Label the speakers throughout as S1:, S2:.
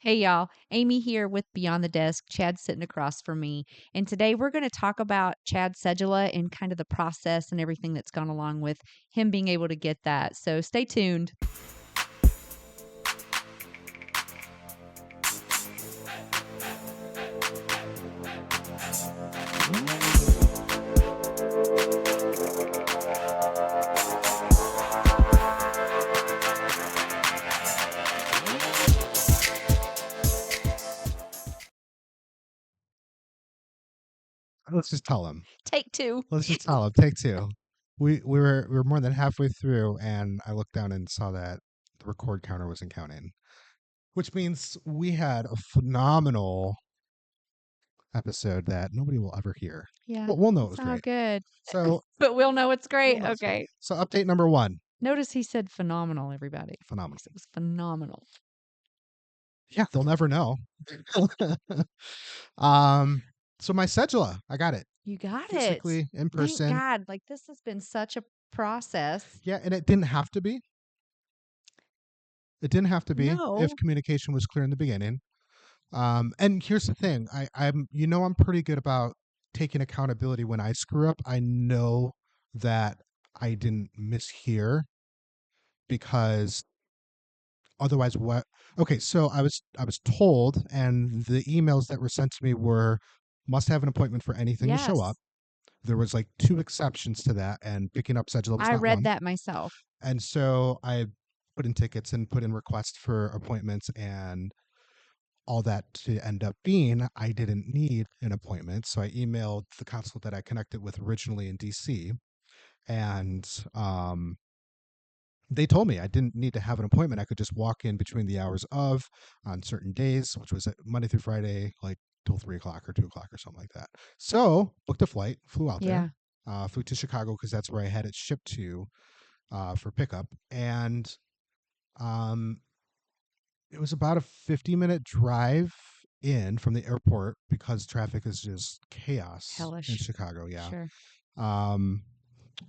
S1: Hey y'all, Amy here with Beyond the Desk. Chad's sitting across from me. And today we're going to talk about Chad Cedula and kind of the process and everything that's gone along with him being able to get that. So stay tuned.
S2: Let's just tell him.
S1: Take two.
S2: Let's just tell him. Take two. We were more than halfway through, and I looked down and saw that the record counter wasn't counting, which means we had a phenomenal episode that nobody will ever hear.
S1: Yeah,
S2: We'll know it
S1: it's
S2: was
S1: all
S2: great.
S1: good.
S2: So
S1: But we'll know it's
S2: we'll
S1: great.
S2: know it's great.
S1: Okay.
S2: So update number one,
S1: Notice he said phenomenal, everybody.
S2: phenomenal.
S1: It was phenomenal.
S2: Yeah, they'll never know. um, so my cedula, I got it
S1: You got it.
S2: physically in
S1: Thank
S2: person.
S1: God. Like, this has been such a process.
S2: Yeah, and it didn't have to be. It didn't have to be if
S1: No.
S2: communication was clear in the beginning. And here's the thing, I'm pretty good about taking accountability when I screw up. I know that I didn't mishear because otherwise what okay, so I was told, and the emails that were sent to me were must have an appointment for anything to show up.
S1: Yes.
S2: There was like two exceptions to that, and picking up schedule was
S1: I
S2: not
S1: read
S2: one.
S1: that myself.
S2: And so I put in tickets and put in requests for appointments, and all that to end up being I didn't need an appointment. So I emailed the consulate that I connected with originally in DC, and they told me I didn't need to have an appointment. I could just walk in between the hours of on certain days, which was Monday through Friday, like till 3 o'clock or 2 o'clock or something like that. So booked a flight, flew out there,
S1: Yeah.
S2: flew to Chicago because that's where I had it shipped to for pickup, and um, it was about a 50-minute drive in from the airport because traffic is just chaos in
S1: Hellish.
S2: Chicago. Yeah.
S1: Sure.
S2: Um,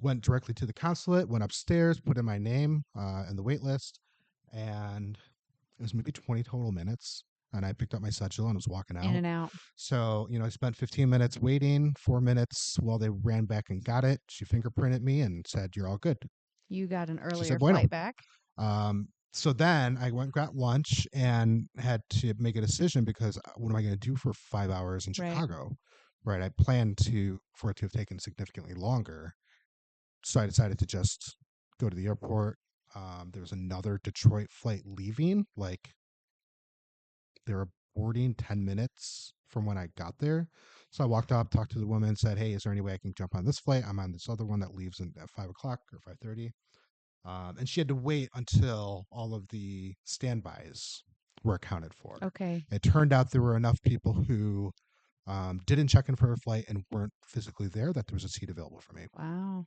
S2: went directly to the consulate, went upstairs, put in my name in the wait list, and it was maybe 20 total minutes. And I picked up my cedula and was walking
S1: In
S2: out.
S1: and out.
S2: So, I spent 15 minutes waiting, 4 minutes while they ran back and got it. She fingerprinted me and said, "You're all good."
S1: You got an
S2: She
S1: earlier
S2: said, "Bueno."
S1: flight back.
S2: So then I went, got lunch, and had to make a decision because what am I going to do for 5 hours in
S1: Right.
S2: Chicago? Right. I planned for it to have taken significantly longer. So I decided to just go to the airport. There was another Detroit flight leaving. Like they were boarding 10 minutes from when I got there. So I walked up, talked to the woman, said, "Hey, is there any way I can jump on this flight? I'm on this other one that leaves at 5 o'clock or 5:30." And she had to wait until all of the standbys were accounted for.
S1: Okay.
S2: It turned out there were enough people who didn't check in for her flight and weren't physically there that there was a seat available for me.
S1: Wow.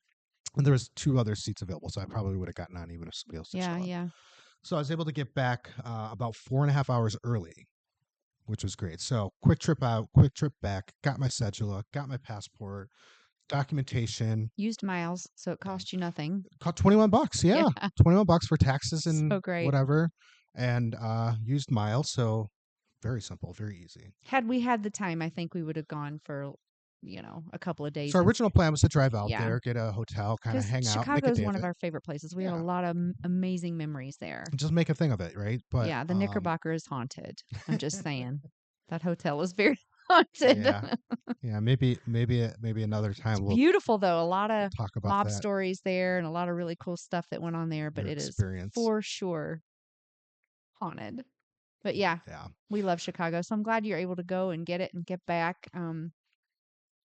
S2: And there was two other seats available, so I probably would have gotten on even if somebody else didn't
S1: Yeah.
S2: show up.
S1: Yeah.
S2: So I was able to get back about 4.5 hours early, which was great. So quick trip out, quick trip back, got my cedula, got my passport, documentation.
S1: Used miles, so it cost you nothing.
S2: Caught $21.
S1: Yeah.
S2: Yeah, $21 for taxes and
S1: So great.
S2: whatever, and used miles. So very simple, very easy.
S1: Had we had the time, I think we would have gone for, a couple of days.
S2: So our original plan was to drive out
S1: Yeah.
S2: there, get a hotel, kind of
S1: Because
S2: hang out, make
S1: Chicago
S2: a
S1: is
S2: day
S1: one
S2: of
S1: of
S2: it.
S1: our favorite places. We have a
S2: Yeah,
S1: lot of amazing memories there.
S2: just make a thing of it, right? But
S1: Yeah. The Knickerbocker is haunted. I'm just saying. That hotel is very haunted.
S2: yeah, yeah, maybe another
S1: It's
S2: time
S1: beautiful, though. A lot
S2: we'll
S1: of
S2: talk about
S1: mob
S2: that,
S1: stories there and a lot of really cool stuff that went on there, but
S2: your
S1: it is
S2: experience.
S1: for sure haunted. But yeah,
S2: Yeah,
S1: we love Chicago. So I'm glad you're able to go and get it and get back.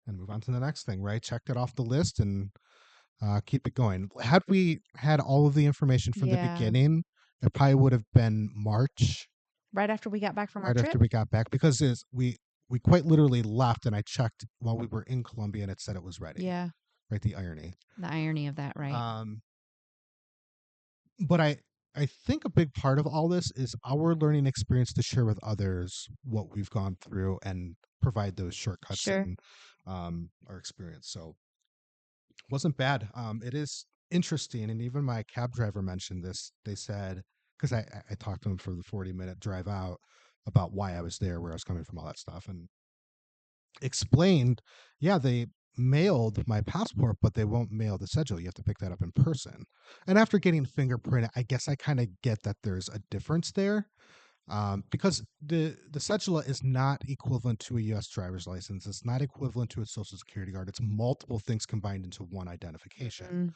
S2: and move on to the next thing, right? Checked it off the list and keep it going. Had we had all of the information from the
S1: Yeah,
S2: beginning, it probably would have been March,
S1: right after we got back from our
S2: right after
S1: trip.
S2: we got back, because we quite literally left, and I checked while we were in Colombia, and it said it was ready.
S1: Yeah,
S2: Right, the irony.
S1: the irony of that, right?
S2: Um, but I think a big part of all this is our learning experience to share with others what we've gone through and provide those shortcuts
S1: Sure.
S2: in our experience. So wasn't bad. It is interesting, and even my cab driver mentioned this. They said because I talked to him for the 40-minute drive out. about why I was there, where I was coming from, all that stuff, and explained, yeah, they mailed my passport, but they won't mail the cedula. You have to pick that up in person. And after getting fingerprinted, I guess I kind of get that there's a difference there, because the cedula is not equivalent to a U.S. driver's license. It's not equivalent to a social security card. It's multiple things combined into one identification,
S1: Mm.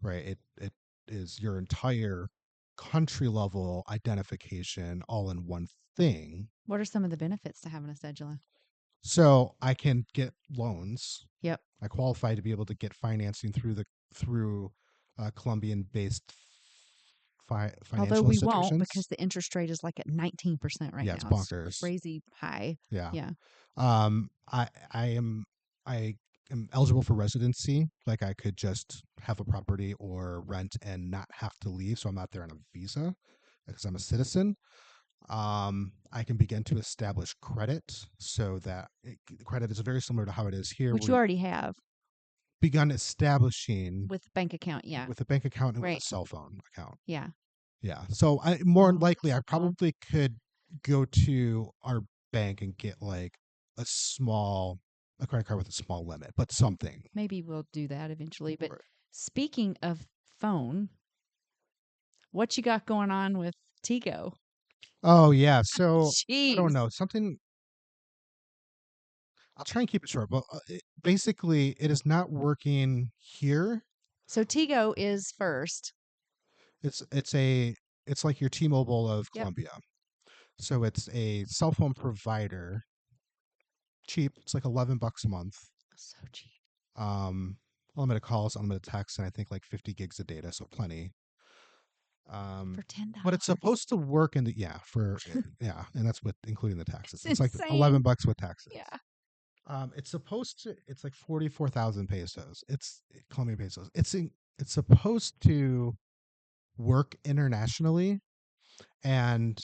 S2: right? It is your entire country level identification all in one thing.
S1: What are some of the benefits to having a cedula?
S2: So I can get loans.
S1: Yep.
S2: I qualify to be able to get financing through Colombian based
S1: Although
S2: financial
S1: we won't
S2: institutions.
S1: because the interest rate is like at 19% right
S2: Yeah, it's
S1: now. It's
S2: bonkers.
S1: crazy high.
S2: Yeah.
S1: Yeah.
S2: I am eligible for residency. Like I could just have a property or rent and not have to leave. So I'm not there on a visa because I'm a citizen. I can begin to establish credit so that credit is very similar to how it is here.
S1: Which you
S2: We
S1: already have
S2: begun establishing
S1: with bank account. Yeah.
S2: with a bank account and with a
S1: Right.
S2: cell phone account.
S1: Yeah.
S2: Yeah. So I more
S1: Oh,
S2: likely
S1: that's
S2: I
S1: cool.
S2: probably could go to our bank and get like a credit card with a small limit, but something.
S1: Maybe we'll do that eventually. But
S2: Right.
S1: speaking of phone, what you got going on with Tigo?
S2: Oh yeah. So I don't
S1: Jeez.
S2: know something. I'll try and keep it short, but basically, it is not working here.
S1: So Tigo is first.
S2: It's like your T-Mobile of
S1: Yep.
S2: Colombia. So it's a cell phone provider, cheap. It's like $11 a month.
S1: So cheap.
S2: Um, Unlimited calls, unlimited text, and I think like 50 gigs of data, so plenty.
S1: For $10.
S2: But it's supposed to work in the yeah, and that's with including the taxes.
S1: It's
S2: It's like
S1: insane.
S2: $11 with taxes.
S1: Yeah.
S2: It's like 44,000 pesos. It's Colombian pesos. It's supposed to work internationally, and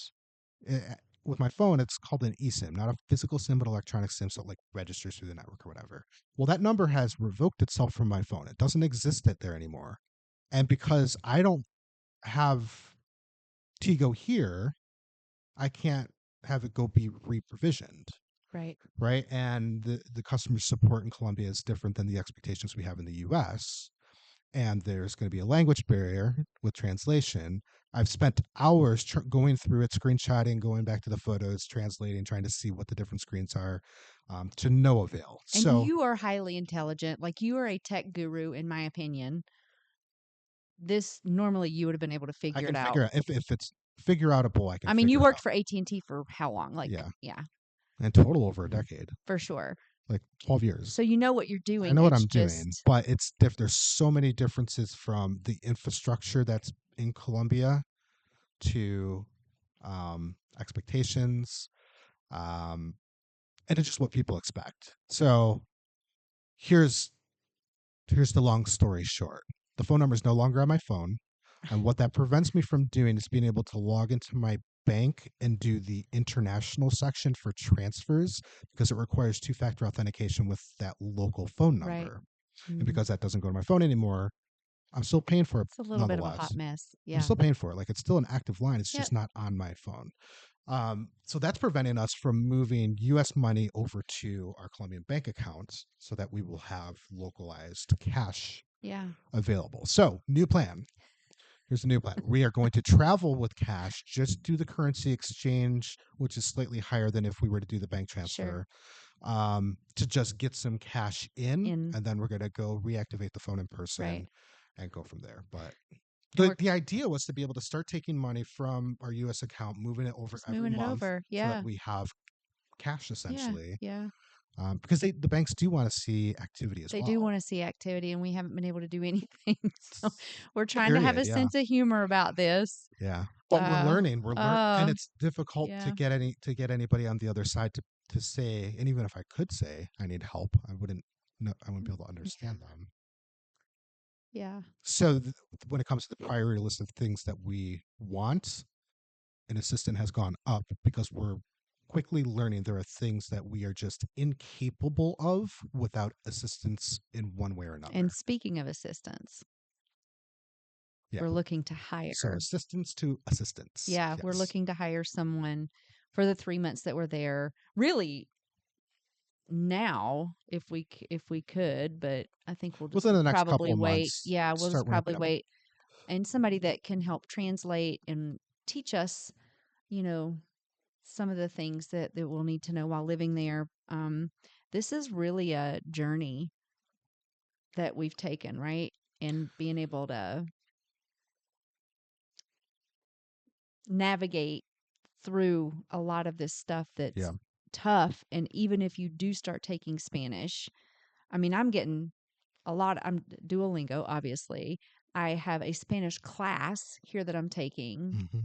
S2: uh, with my phone, it's called an eSIM, not a physical SIM, but electronic SIM, so it like registers through the network or whatever. Well, that number has revoked itself from my phone. It doesn't exist there anymore. And because I don't have Tigo here, I can't have it go be re-provisioned,
S1: Right.
S2: right? And the customer support in Colombia is different than the expectations we have in the US. And there's going to be a language barrier with translation. I've spent hours going through it, screenshotting, going back to the photos, translating, trying to see what the different screens are, to no avail.
S1: And
S2: So
S1: you are highly intelligent. Like you are a tech guru, in my opinion. This normally you would have been able to
S2: I
S1: figure it
S2: can
S1: out.
S2: figure out if it's figure outable, I can
S1: I mean, you
S2: figure it
S1: worked
S2: out.
S1: for AT&T for how long? Like,
S2: Yeah,
S1: yeah,
S2: and total over a decade,
S1: for sure.
S2: like 12 years.
S1: So you know what you're
S2: I
S1: doing.
S2: know what
S1: It's
S2: I'm doing,
S1: just
S2: but it's diff. There's so many differences from the infrastructure that's in Colombia to expectations, um, and it's just what people expect. So here's here's the long story short. The phone number is no longer on my phone, and what that prevents me from doing is being able to log into my bank and do the international section for transfers because it requires two-factor authentication with that local phone
S1: right.
S2: number. And
S1: Mhm.
S2: because that doesn't go to my phone anymore, I'm still paying for it
S1: It's a little bit of a hot
S2: nonetheless.
S1: mess.
S2: I'm
S1: Yeah.
S2: still paying for it. Like it's still an active line. It's
S1: Yep.
S2: just not on my phone. So that's preventing us from moving U.S. money over to our Colombian bank accounts so that we will have localized cash
S1: Yeah.
S2: available. So, new plan. Here's the new plan. We are going to travel with cash, just do the currency exchange, which is slightly higher than if we were to do the bank
S1: Sure.
S2: transfer, to just get some cash in,
S1: In
S2: and then we're going to go reactivate the phone in
S1: right.
S2: person and go from there. But
S1: And
S2: the
S1: we're
S2: the idea was to be able to start taking money from our U.S. account, moving it over
S1: just
S2: every
S1: moving it
S2: month,
S1: over.
S2: so that
S1: Yeah.
S2: we have cash
S1: Yeah.
S2: essentially,
S1: Yeah.
S2: because the banks do want to see activity as
S1: They do
S2: well.
S1: want to see activity, and we haven't been able to do anything. So we're trying to have
S2: Period.
S1: a
S2: Yeah.
S1: sense of humor about this.
S2: Yeah. But we're learning. And
S1: Oh,
S2: it's difficult
S1: yeah.
S2: to get anybody on the other side to say. And even if I could say I need help, I wouldn't be able to
S1: Yeah.
S2: understand them.
S1: Yeah.
S2: So when it comes to the priority list of things that we want, an assistant has gone up because we're quickly learning there are things that we are just incapable of without assistance in one way or
S1: And
S2: another.
S1: speaking of assistants,
S2: Yeah.
S1: we're looking to
S2: So
S1: hire.
S2: assistance to assistance.
S1: Yeah, we're
S2: Yes.
S1: looking to hire someone for the 3 months that we're there. Really now, if we could, but I think we'll just
S2: Within the next couple
S1: probably
S2: of
S1: wait.
S2: months,
S1: Yeah, we'll just
S2: start ramping
S1: probably
S2: up.
S1: wait. And somebody that can help translate and teach us, you know, some of the things that we'll need to know while living there. This is really a journey that we've taken, right? And being able to navigate through a lot of this stuff that's
S2: Yeah.
S1: tough. And even if you do start taking Spanish, I mean, I'm getting a lot. I'm Duolingo, obviously. I have a Spanish class here that I'm taking
S2: Hmm.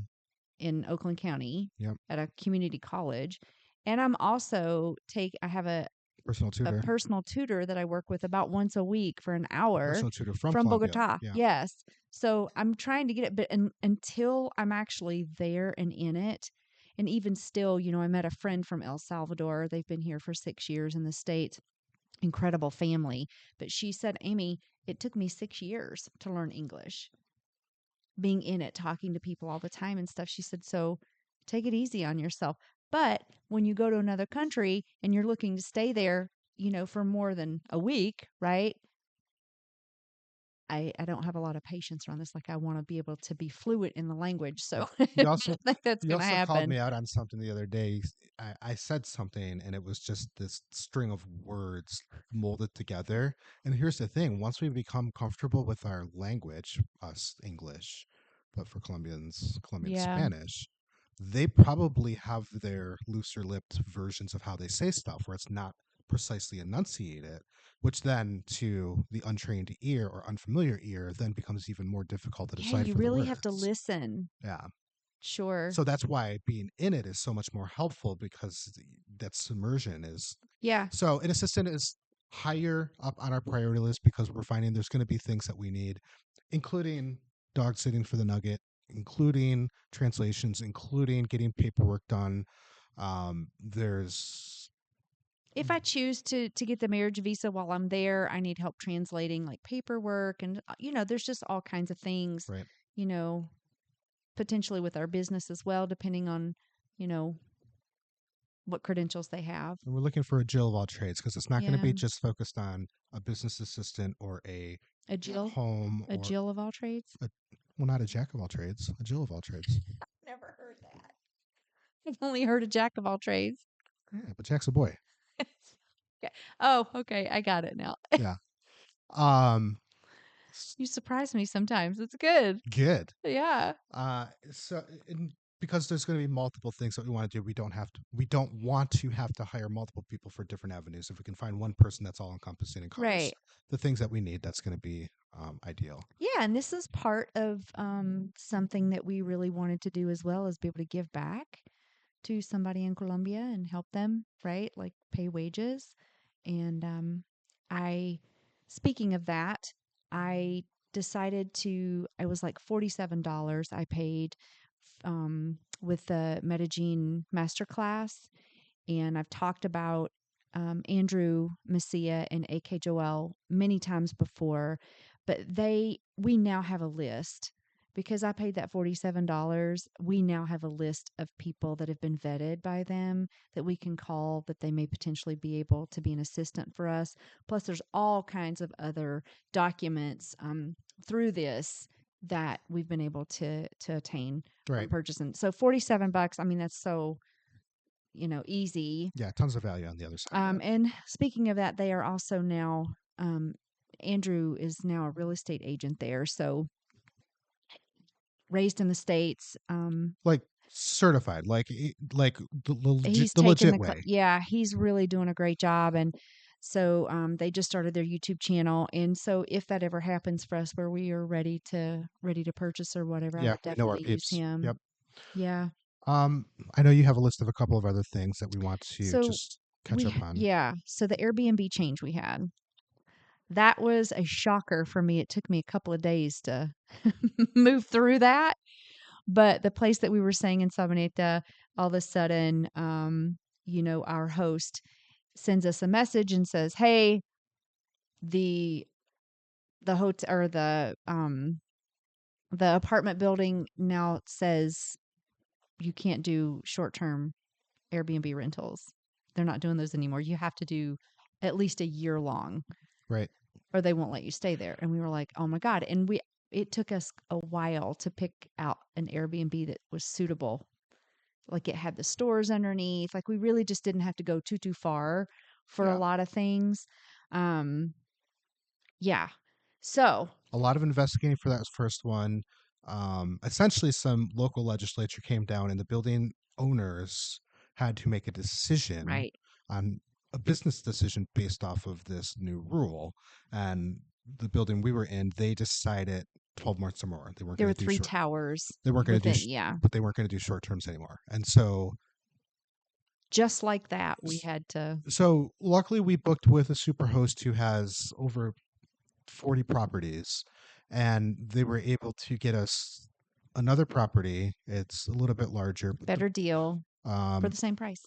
S1: in Oakland County
S2: Yep.
S1: at a community college. And I'm also I have
S2: Personal
S1: a
S2: tutor.
S1: personal tutor that I work with about once a week for an
S2: A
S1: hour
S2: personal tutor from
S1: from
S2: Colombia.
S1: Bogota.
S2: Yeah.
S1: Yes. So I'm trying to get it, but until I'm actually there and in it, and even still, you know, I met a friend from El Salvador. They've been here for 6 years in the States. Incredible family. But she said, Amy, it took me 6 years to learn English, being in it, talking to people all the time and stuff. She said, so take it easy on yourself. But when you go to another country and you're looking to stay there, you know, for more than a week, right? I don't have a lot of patience around this. Like I want to be able to be fluent in the language. So I
S2: You
S1: don't
S2: also
S1: think that's
S2: you
S1: going to
S2: also called
S1: happen.
S2: me out on something the other day. I said something and it was just this string of words molded together. And here's the thing: once we become comfortable with our language, us English, but for Colombian
S1: Yeah.
S2: Spanish, they probably have their looser lipped versions of how they say stuff, where it's not precisely enunciated, which then to the untrained ear or unfamiliar ear then becomes even more difficult to
S1: Yeah.
S2: decide
S1: You
S2: for the
S1: really have to
S2: words.
S1: listen.
S2: Yeah.
S1: Sure.
S2: So that's why being in it is so much more helpful because that submersion is.
S1: Yeah.
S2: So an assistant is higher up on our priority list because we're finding there's going to be things that we need, including dog sitting for the nugget, including translations, including getting paperwork done. There's
S1: If I choose to get the marriage visa while I'm there, I need help translating like paperwork and you know, there's just all kinds of things,
S2: right.
S1: you know, potentially with our business as well, depending on, you know, what credentials they have.
S2: And we're looking for a Jill of all trades because it's not going to
S1: Yeah.
S2: be just focused on a business assistant or a
S1: A Jill,
S2: home
S1: a
S2: or
S1: Jill of all trades.
S2: a, well, not a jack of all trades, a Jill of all trades.
S1: Never heard that. I've only heard a jack of all trades.
S2: Yeah, but Jack's a boy.
S1: Okay. Oh, okay. I got it now.
S2: Yeah. Um,
S1: You surprise me sometimes. It's good.
S2: good.
S1: Yeah.
S2: So because there's going to be multiple things that we want to do, we don't want to have to hire multiple people for different avenues. If we can find one person that's all encompassing and covers
S1: Right.
S2: the things that we need, that's going to be ideal.
S1: Yeah, and this is part of something that we really wanted to do as well, is be able to give back to somebody in Colombia and help them, right? Like pay wages. And I, speaking of that, I decided I was like $47 I paid with the Medellin Masterclass. And I've talked about Andrew Messia and AK Joel many times before, but we now have a list. Because I paid that $47, we now have a list of people that have been vetted by them that we can call, that they may potentially be able to be an assistant for us. Plus, there's all kinds of other documents through this that we've been able to attain from
S2: Right.
S1: purchasing. So $47, I mean, that's so, you know, easy.
S2: Yeah, tons of value on the other side of that.
S1: And speaking of that, they are also now, Andrew is now a real estate agent there. So raised in the States.
S2: Like certified, like
S1: He's
S2: the
S1: taken
S2: legit way.
S1: yeah, he's really doing a great job. And so they just started their YouTube channel. And so if that ever happens for us where we are ready to purchase or whatever, I
S2: Yeah,
S1: would
S2: we know our
S1: definitely use
S2: peeps.
S1: him.
S2: Yep.
S1: Yeah.
S2: Um, I know you have a list of a couple of other things that we want to
S1: So
S2: just catch up on.
S1: yeah. So the Airbnb change we had, that was a shocker for me. It took me a couple of days to move through that. But the place that we were staying in Sabaneta, all of a sudden, you know, our host sends us a message and says, "Hey, the hotel or the apartment building now says you can't do short term Airbnb rentals. They're not doing those anymore. You have to do at least a year long
S2: Right.
S1: or they won't let you stay there. And we were like, "Oh my god." And it took us a while to pick out an Airbnb that was suitable. Like it had the stores underneath. Like we really just didn't have to go too far for a
S2: Yeah.
S1: lot of things. Um yeah. So,
S2: A lot of investigating for that first one. Essentially, some local legislature came down, and the building owners had to make a decision
S1: right.
S2: on a business decision based off of this new rule. And the building we were in, they decided 12 months or more. They weren't
S1: There
S2: going
S1: were
S2: to do
S1: three
S2: short.
S1: towers
S2: They weren't going to do,
S1: within, yeah.
S2: but they weren't going to do short terms anymore. And so,
S1: Just like that, we had to
S2: so luckily, we booked with a super host who has over 40 properties, and they were able to get us another property. It's a little bit larger, but
S1: better deal for
S2: um,
S1: the same price.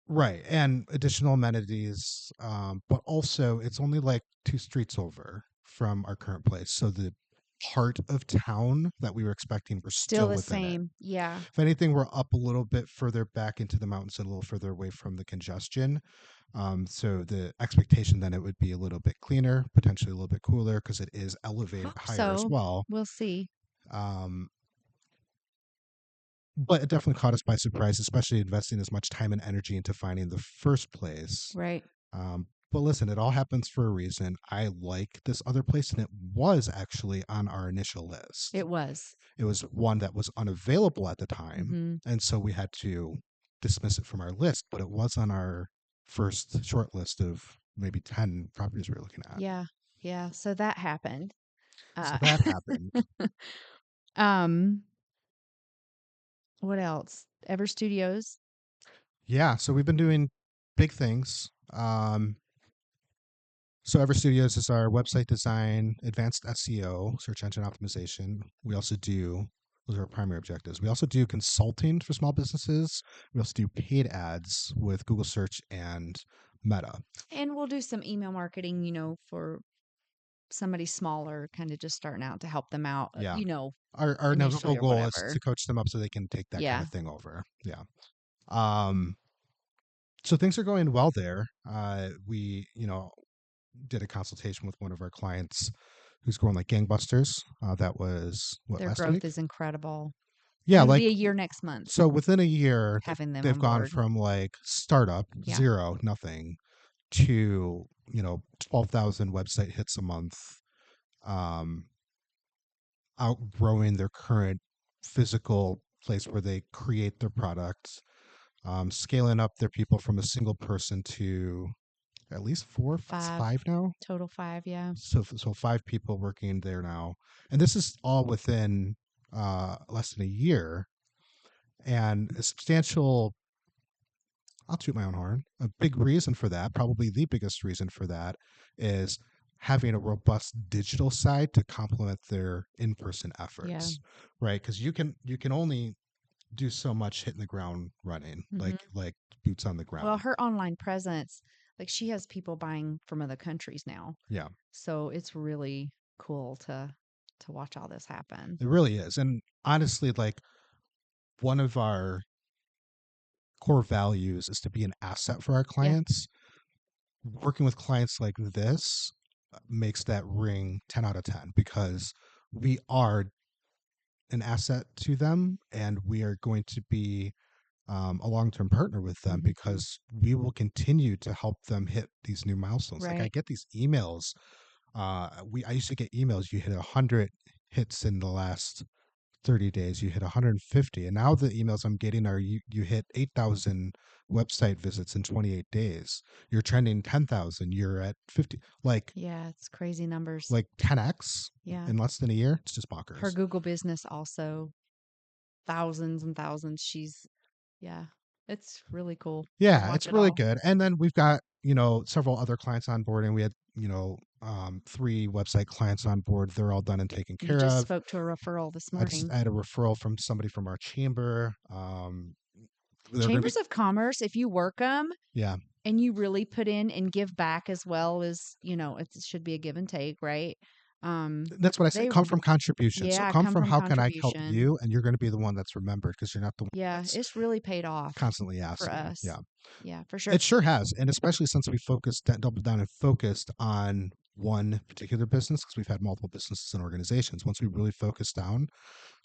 S2: right, and additional amenities, but also it's only like 2 streets over from our current place, so the heart of town that we were expecting, we're
S1: Still
S2: still
S1: the
S2: within it.
S1: same. Yeah.
S2: If anything, we're up a little bit further back into the mountains and a little further away from the congestion. So the expectation then it would be a little bit cleaner, potentially a little bit cooler because it is elevated
S1: Hope
S2: higher as
S1: so.
S2: well.
S1: We'll see.
S2: Um, but it definitely caught us by surprise, especially investing as much time and energy into finding the first place.
S1: Right.
S2: But listen, it all happens for a reason. I like this other place, and it was actually on our initial list.
S1: It was.
S2: It was one that was unavailable at the time,
S1: Hmm.
S2: and so we had to dismiss it from our list. But it was on our first short list of maybe 10 properties we were looking at.
S1: Yeah. Yeah. So that happened.
S2: So
S1: Uh,
S2: that happened.
S1: um, what else? Ever Studios.
S2: Yeah, so we've been doing big things. So Ever Studios is our website design, advanced SEO, search engine optimization. We also do those are our primary objectives. We also do consulting for small businesses. We also do paid ads with Google Search and Meta.
S1: And we'll do some email marketing, for somebody smaller, kind of just starting out to help them out,
S2: Yeah. Our
S1: initially
S2: inevitable
S1: or
S2: goal is
S1: whatever.
S2: to coach them up so they can take that kind
S1: Yeah.
S2: of thing over. Yeah. Um, so things are going well there. We, did a consultation with one of our clients who's growing like gangbusters. That was what,
S1: Their
S2: last
S1: growth
S2: week?
S1: is incredible.
S2: Yeah,
S1: And it'll
S2: like
S1: be a year next month
S2: so within a year
S1: having them
S2: they've
S1: on
S2: gone
S1: board.
S2: from like startup,
S1: Yeah.
S2: zero, nothing, to 12,000 website hits a month, um, outgrowing their current physical place where they create their products, scaling up their people from a single person to at least four,
S1: Five,
S2: five now.
S1: total five. Yeah.
S2: So 5 people working there now, and this is all within less than a year, and a substantial. I'll toot my own horn. A big reason for that, probably the biggest reason for that, is having a robust digital side to complement their in-person
S1: Yeah.
S2: efforts, right? Because you can only do so much hitting the ground running,
S1: Hmm.
S2: like boots on the
S1: Well,
S2: ground.
S1: her online presence, like she has people buying from other countries now.
S2: Yeah,
S1: So it's really cool to watch all this happen.
S2: it really is. And honestly, like one of our core values is to be an asset for our
S1: Yeah.
S2: clients. Working with clients like this makes that ring 10 out of 10 because we are an asset to them, and we are going to be a long-term partner with them
S1: Hmm.
S2: because we will continue to help them hit these new milestones. Like I
S1: Right.
S2: get these emails. I used to get emails. You hit 100 hits in the last 30 days. You hit 150, and now the emails I'm getting are you hit 8,000 website visits in 28 days. You're trending 10,000. You're at 50.
S1: Yeah. It's crazy numbers.
S2: Like 10x
S1: Yeah.
S2: in less than a year. It's just
S1: Her
S2: bonkers.
S1: Google business also thousands and thousands. Yeah, it's really cool to
S2: Yeah,
S1: watch
S2: it's
S1: it
S2: really
S1: all.
S2: good. And then we've got, several other clients on board, and we had, 3 website clients on board. They're all done and taken
S1: You
S2: care
S1: just
S2: of.
S1: spoke to a referral this
S2: I just
S1: morning.
S2: had a referral from somebody from our chamber. They're going to be,
S1: Chambers of Commerce, if you work them
S2: yeah,
S1: and you really put in and give back as well as, it should be a give and take, right?
S2: That's what I said.
S1: They
S2: Come from contribution. So
S1: yeah,
S2: come
S1: come
S2: from
S1: from
S2: how can I help
S1: contribution.
S2: you, and you're going to be the one that's remembered because you're not the one
S1: Yeah,
S2: that's
S1: it's really paid off
S2: constantly
S1: for
S2: asking.
S1: us.
S2: Yeah,
S1: Yeah, for sure.
S2: it sure has, and especially since we doubled down and focused on one particular business because we've had multiple businesses and organizations. Once we really focused down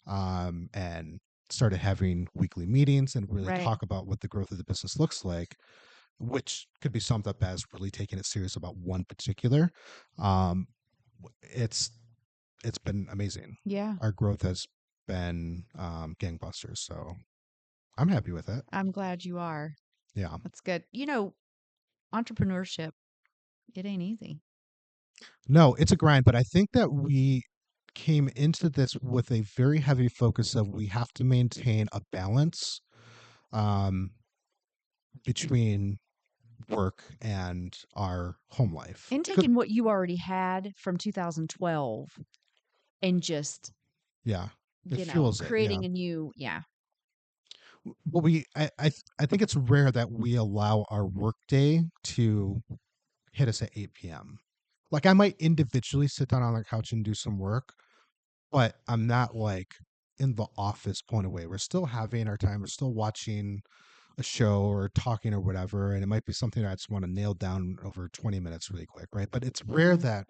S2: and started having weekly meetings and really
S1: Right.
S2: talk about what the growth of the business looks like, which could be summed up as really taking it serious about one particular. Um, it's it's been amazing.
S1: Yeah,
S2: Our growth has been gangbusters, so I'm happy with it.
S1: I'm glad you are.
S2: Yeah.
S1: That's good. Entrepreneurship, it ain't easy.
S2: No, it's a grind, but I think that we came into this with a very heavy focus of we have to maintain a balance um, between work and our home life.
S1: And
S2: Because
S1: taking what you already had from 2012 and just,
S2: yeah, it fuels it. Yeah.
S1: creating a new, yeah.
S2: But I think it's rare that we allow our workday to hit us at 8 p.m. Like I might individually sit down on the couch and do some work, but I'm not like in the office point away. We're still having our time. We're still watching a show or talking or whatever, and it might be something that I just want to nail down over 20 minutes really quick, right? But it's rare
S1: Hmm.
S2: that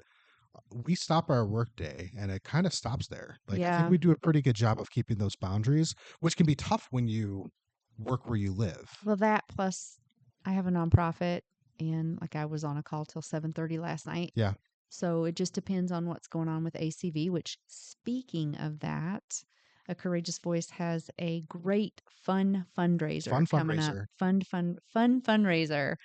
S2: we stop our workday and it kind of stops there. Like I think
S1: Yeah.
S2: we do a pretty good job of keeping those boundaries, which can be tough when you work where you live.
S1: Well, that plus I have a nonprofit and like I was on a call till 7:30 last night.
S2: Yeah,
S1: So it just depends on what's going on with ACV, which speaking of that, A Courageous Voice has a great fun fundraiser
S2: fun
S1: coming up.
S2: fundraiser.
S1: Fun fundraiser.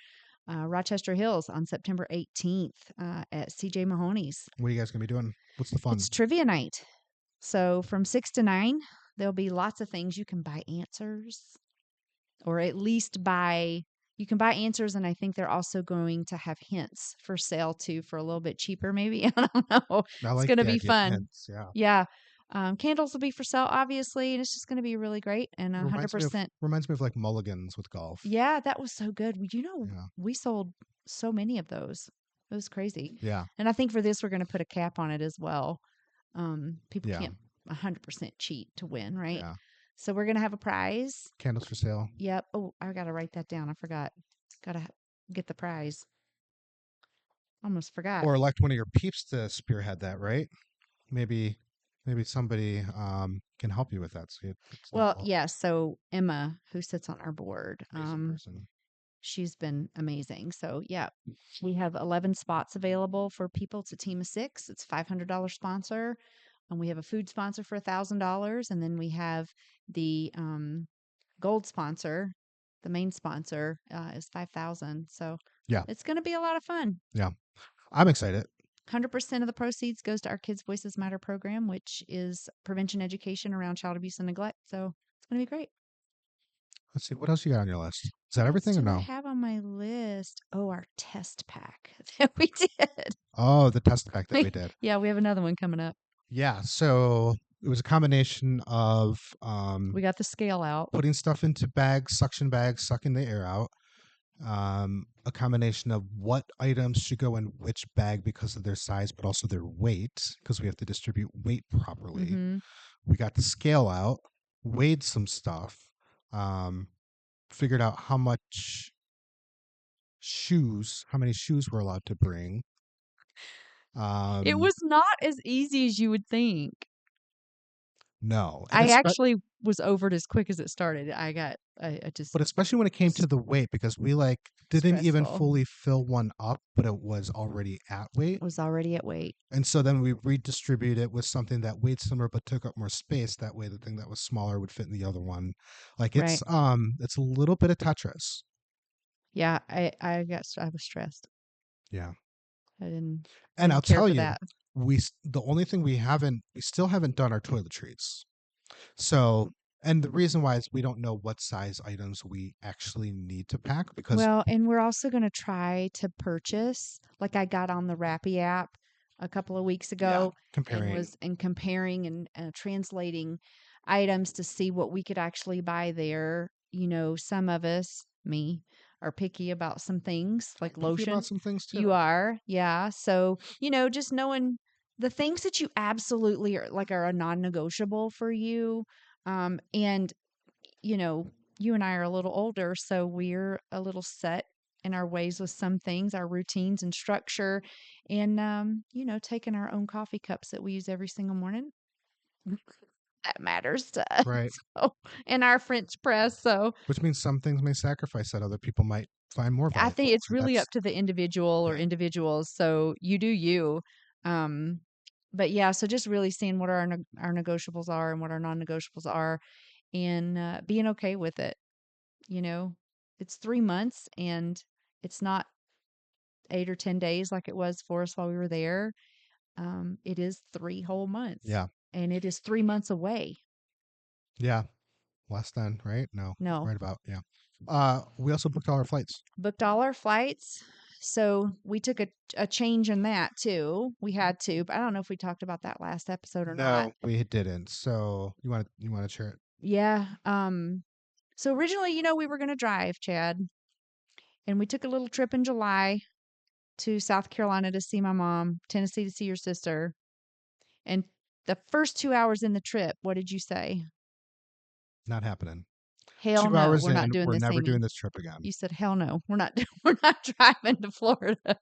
S1: Rochester Hills on September 18th at CJ Mahoney's.
S2: What are you guys gonna be doing? What's the fun?
S1: It's trivia night. So from 6 to 9, there'll be lots of things. You can buy answers or at least you can buy answers, and I think they're also going to have hints for sale too for a little bit cheaper maybe. I don't know.
S2: I
S1: It's
S2: like
S1: going to
S2: the
S1: be
S2: idea of
S1: fun.
S2: hints. Yeah,
S1: Yeah. Candles will be for sale obviously, and it's just going to be really great and
S2: reminds me of
S1: 100%.
S2: like mulligans with golf.
S1: Yeah, that was so good.
S2: Yeah,
S1: We sold so many of those. It was crazy.
S2: yeah,
S1: And I think for this, we're going to put a cap on it as well. People
S2: yeah,
S1: can't 100% cheat to win, right?
S2: yeah.
S1: So we're going to have a prize.
S2: Candles for sale.
S1: Yep. Oh, I got to write that down. I forgot. Got to get the prize. Almost forgot.
S2: Or elect one of your peeps to spearhead that, right? Maybe somebody can help you with that. So it's not
S1: Well,
S2: all
S1: yeah. So Emma, who sits on our board,
S2: amazing person.
S1: she's been amazing. So yeah, we have 11 spots available for people. It's a team of 6. It's $500 sponsor, and we have a food sponsor for $1,000, and then we have the gold sponsor. The main sponsor is 5,000. So
S2: Yeah,
S1: it's going to be a lot of fun.
S2: yeah. I'm excited.
S1: 100% of the proceeds goes to our Kids Voices Matter program, which is prevention education around child abuse and neglect. So it's going to be great.
S2: Let's see what else you got on your list. Is that
S1: What else
S2: everything or
S1: do I
S2: no?
S1: have on my list? Oh, our test pack that we did.
S2: Oh, the test pack that we did.
S1: Yeah, we have another one coming up.
S2: Yeah. So it was a combination of
S1: We got the scale out.
S2: putting stuff into bags, sucking the air out. A combination of what items should go in which bag because of their size, but also their weight, because we have to distribute weight properly.
S1: Hmm.
S2: We got the scale out, weighed some stuff, um, figured out how many shoes we're allowed to bring.
S1: It
S2: Um,
S1: was not as easy as you would think.
S2: no,
S1: I actually was over it as quick as it started. I just,
S2: but especially when it
S1: it
S2: came
S1: was
S2: to
S1: just
S2: the weight, because we like didn't even
S1: stressful.
S2: fully fill one up, but it was already at weight.
S1: It was already at weight.
S2: And so then we redistribute it with something that weighed similar but took up more space. That way the thing that was smaller would fit in the other one. Like
S1: Right.
S2: it's a little bit of Tetris.
S1: Yeah, I was stressed.
S2: Yeah.
S1: I
S2: And I'll
S1: didn't care
S2: tell
S1: for
S2: you,
S1: that.
S2: the only thing we still haven't done our toiletries. So, and the reason why is we don't know what size items we actually need to pack because
S1: Well, and we're also going to try to purchase, like I got on the Rappi app a couple of weeks
S2: yeah,
S1: ago and
S2: comparing.
S1: was and comparing and translating items to see what we could actually buy there. Some of us, me, are picky about some things
S2: I'm
S1: like
S2: picky about
S1: lotion.
S2: some things too.
S1: You are, yeah. So, just knowing the things that you absolutely are a non-negotiable for you, and you know, you and I are a little older, so we're a little set in our ways with some things, our routines and structure, and taking our own coffee cups that we use every single morning. That matters to us.
S2: Right.
S1: So, and our French press. So
S2: Which means some things may sacrifice that other people might find more
S1: I think
S2: valuable.
S1: it's
S2: And
S1: really up
S2: that's,
S1: to the individual or
S2: yeah.
S1: individuals. So you do you. Um, but yeah, so just really seeing what our negotiables are and what our non-negotiables are, and being okay with it. You know, it's 3 months, and it's not 8 or 10 days like it was for us while we were there. It is 3 whole months,
S2: Yeah.
S1: and it is 3 months away.
S2: Yeah. Less than, right? No.
S1: No,
S2: Right about, yeah. We also booked all our flights.
S1: booked all our flights. So we took a change in that too. We had to, but I don't know if we talked about that last episode or not.
S2: No, we didn't. So you want to share it?
S1: Yeah. So originally, we were going to drive, Chad, and we took a little trip in July to South Carolina to see my mom, Tennessee to see your sister. And the first 2 hours in the trip, what did you say?
S2: Not happening.
S1: Hell
S2: Two
S1: no,
S2: hours
S1: we're not
S2: in,
S1: doing
S2: we're
S1: this,
S2: never
S1: Amy.
S2: doing this trip again.
S1: You said, hell no, we're not, we're not driving to Florida.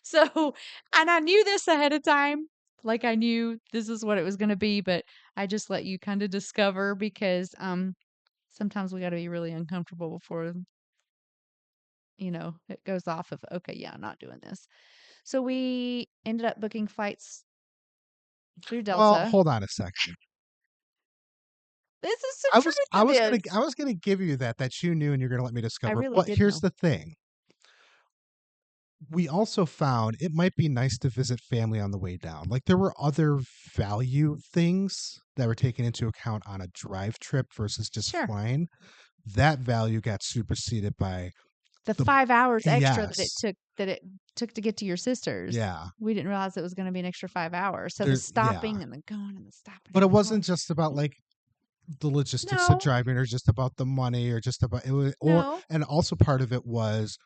S1: So, and I knew this ahead of time. Like I knew this is what it was going to be, but I just let you kind of discover because sometimes we got to be really uncomfortable before, it goes off of, okay, yeah, I'm not doing this. So we ended up booking flights through
S2: Well,
S1: Delta.
S2: hold on a second.
S1: This is the
S2: I was I
S1: truth of
S2: was gonna
S1: this.
S2: I was gonna give you that you knew and you're gonna let me
S1: I
S2: discover.
S1: really
S2: But
S1: did
S2: here's
S1: know.
S2: the thing. We also found it might be nice to visit family on the way down. Like there were other value things that were taken into account on a drive trip versus just
S1: Sure.
S2: flying. That value got superseded by
S1: The
S2: the
S1: 5 hours extra
S2: yes.
S1: that it took to get to your sister's.
S2: Yeah.
S1: We didn't realize it was going to be an extra 5 hours. So the
S2: Yeah.
S1: stopping and the going and the stopping
S2: But
S1: and
S2: it
S1: the going.
S2: wasn't just about like the logistics of
S1: No,
S2: driving or just about the money or just about it was, or
S1: no.
S2: and also part of it was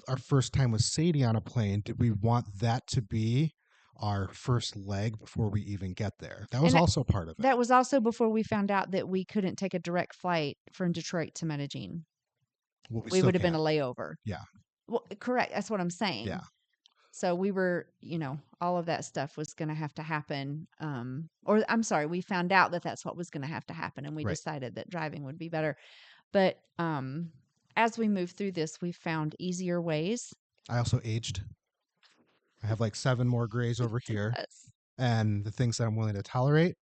S2: our first time with Sadie on a plane. Did we want that to be our first leg before we even get there? That was
S1: And
S2: also part of it.
S1: that was also before we found out that we couldn't take a direct flight from Detroit to Medellin.
S2: Well, we
S1: We
S2: still
S1: would have been a
S2: can't.
S1: layover.
S2: Yeah.
S1: Well, correct. That's what I'm
S2: Yeah.
S1: saying. So we were, all of that stuff was going to have to happen. Or I'm sorry, we found out that that's what was going to have to happen, and we
S2: Right.
S1: decided that driving would be better. But as we move through this, we found easier ways.
S2: I also aged. I have like 7 more grays over here,
S1: Yes.
S2: and the things that I'm willing to tolerate,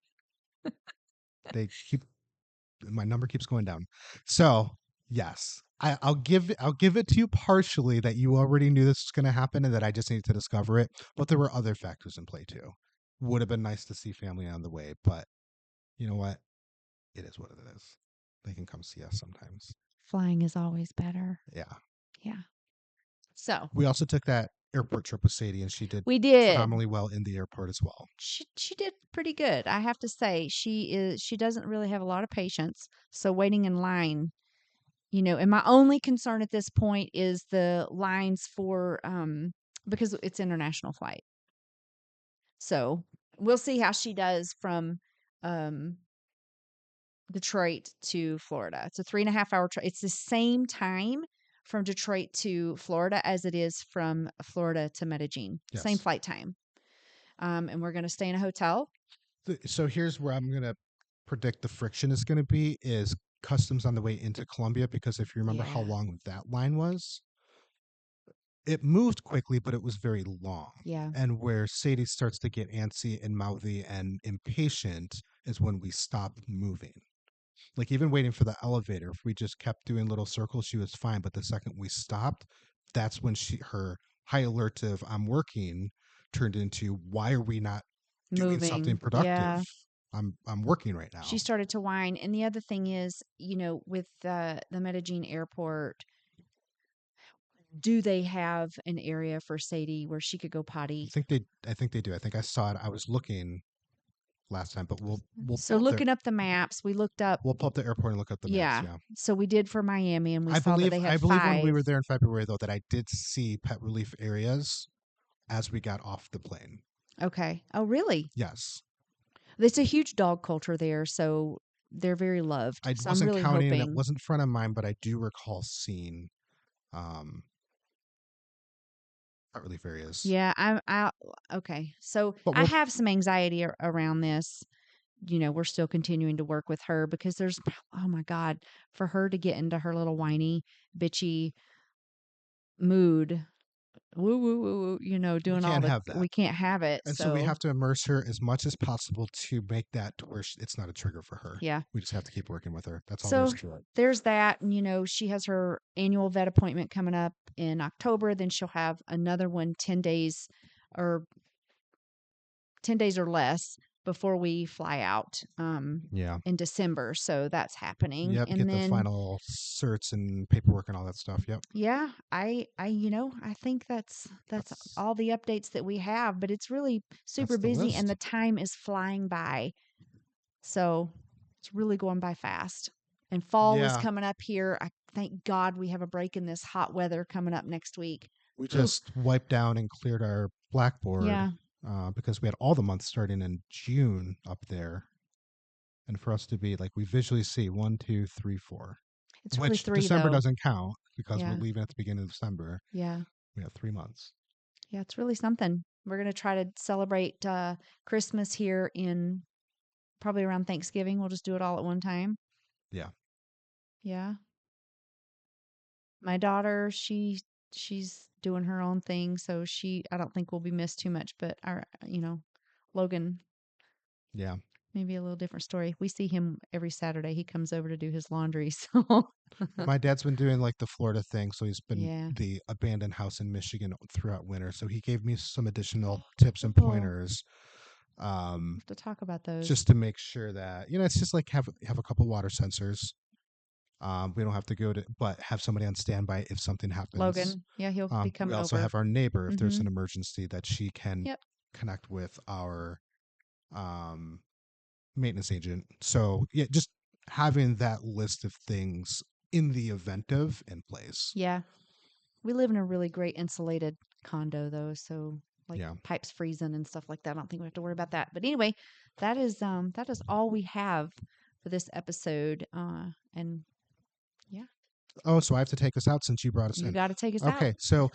S2: they keep my number keeps going down. So yes, I'll give it to you partially that you already knew this was going to happen and that I just needed to discover it. But there were other factors in play too. Would have been nice to see family on the way, but you know what? It is what it is. They can come see us sometimes.
S1: Flying is always better.
S2: Yeah.
S1: Yeah. So
S2: We also took that airport trip with Sadie, and she did
S1: we did.
S2: phenomenally well in the airport as well.
S1: She did pretty good. I have to say she doesn't really have a lot of patience. So waiting in line, and my only concern at this point is the lines for because it's international flight. So we'll see how she does from um Detroit to Florida. It's a 3.5 hour trip. It's the same time from Detroit to Florida as it is from Florida to Medellin. Same
S2: Yes.
S1: flight time. And we're going to stay in a hotel.
S2: So here's where I'm gonna predict the friction is gonna be is customs on the way into Colombia, because if you remember how
S1: Yeah.
S2: long that line was, it moved quickly, but it was very long.
S1: Yeah.
S2: And where Sadie starts to get antsy and mouthy and impatient is when we stop moving. Like even waiting for the elevator, if we just kept doing little circles, she was fine. But the second we stopped, that's when her high alert of I'm working turned into why are we not doing something
S1: Moving.
S2: productive?
S1: Yeah.
S2: I'm working right
S1: She
S2: now.
S1: started to whine. And the other thing is, with the Medellin airport, do they have an area for Sadie where she could go potty?
S2: I think they do. I think I saw it. I was looking last time, but we'll
S1: So
S2: pull up the
S1: looking up the maps, we looked up,
S2: we'll pull up the airport and look up the maps.
S1: yeah.
S2: Yeah.
S1: So we did for Miami, and we saw that they
S2: I
S1: have
S2: believe when we
S1: five.
S2: were there in February though that I did see pet relief areas as we got off the plane.
S1: Okay. Oh, really?
S2: Yes.
S1: It's a huge dog culture there, so they're very loved.
S2: I
S1: So I'm
S2: wasn't
S1: really
S2: counting and it
S1: hoping.
S2: wasn't front of mind, but I do recall seeing um not really various.
S1: Yeah, okay. So
S2: But
S1: I
S2: we'll
S1: have some anxiety around this. We're still continuing to work with her because there's, oh my God, for her to get into her little whiny, bitchy mood, woo, woo, woo, woo,
S2: we
S1: doing all
S2: can't
S1: the,
S2: have that.
S1: we can't have it.
S2: And so we
S1: So
S2: have to immerse her as much as possible to make that to where it's not a trigger for her.
S1: yeah.
S2: We just have to keep working with her. That's all there is
S1: So
S2: to it.
S1: there's that. And, she has her annual vet appointment coming up in October. Then she'll have another one 10 days or 10 days or less before we fly out
S2: Yeah.
S1: in December. So that's happening.
S2: Yep.
S1: And
S2: Get the
S1: then,
S2: final certs and paperwork and all that stuff. Yep.
S1: yeah, I think that's
S2: That's
S1: all the updates that we have, but it's really super
S2: that's the
S1: busy and the
S2: list.
S1: time is flying by. So it's really going by fast. And fall is
S2: Yeah.
S1: coming up here. I thank God we have a break in this hot weather coming up next week.
S2: We
S1: Whew.
S2: just wiped down and cleared our blackboard
S1: Yeah,
S2: because we had all the months starting in June up there. And for us to be like, we visually see 1, 2, 3, 4,
S1: it's really
S2: which
S1: three
S2: December
S1: though.
S2: doesn't count because we're
S1: Yeah,
S2: leaving at the beginning of December.
S1: yeah,
S2: We have 3 months.
S1: yeah. It's really something. We're gonna try to celebrate Christmas here in probably around Thanksgiving. We'll just do it all at one time.
S2: Yeah.
S1: Yeah. My daughter, she's doing her own thing, so I don't think will be missed too much, but Logan,
S2: Yeah.
S1: maybe a little different story. We see him every Saturday. He comes over to do his laundry, so
S2: My dad's been doing like the Florida thing, so he's been
S1: yeah.
S2: the abandoned house in Michigan throughout winter. So he gave me some additional tips and
S1: We'll
S2: pointers, um,
S1: have to talk about those.
S2: just to make sure that it's just like have a couple water sensors. We don't have to go to, but have somebody on standby if something happens.
S1: Logan, yeah, he'll be
S2: We
S1: coming
S2: also
S1: over.
S2: have our neighbor if there's
S1: Mhm.
S2: an emergency that she can
S1: Yep.
S2: connect with our um, maintenance agent. So yeah, just having that list of things in the event of in place.
S1: Yeah. We live in a really great insulated condo though, so like
S2: Yeah.
S1: pipes freezing and stuff like that. I don't think we have to worry about that. But anyway, that is all we have for this episode. And yeah,
S2: Oh, so I have to take us out since you brought us
S1: you
S2: in.
S1: got to take us out.
S2: Okay, so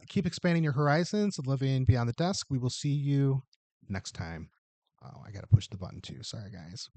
S2: keep expanding your horizons, living beyond the desk. We will see you next time. Oh, I got to push the button too. Sorry, guys.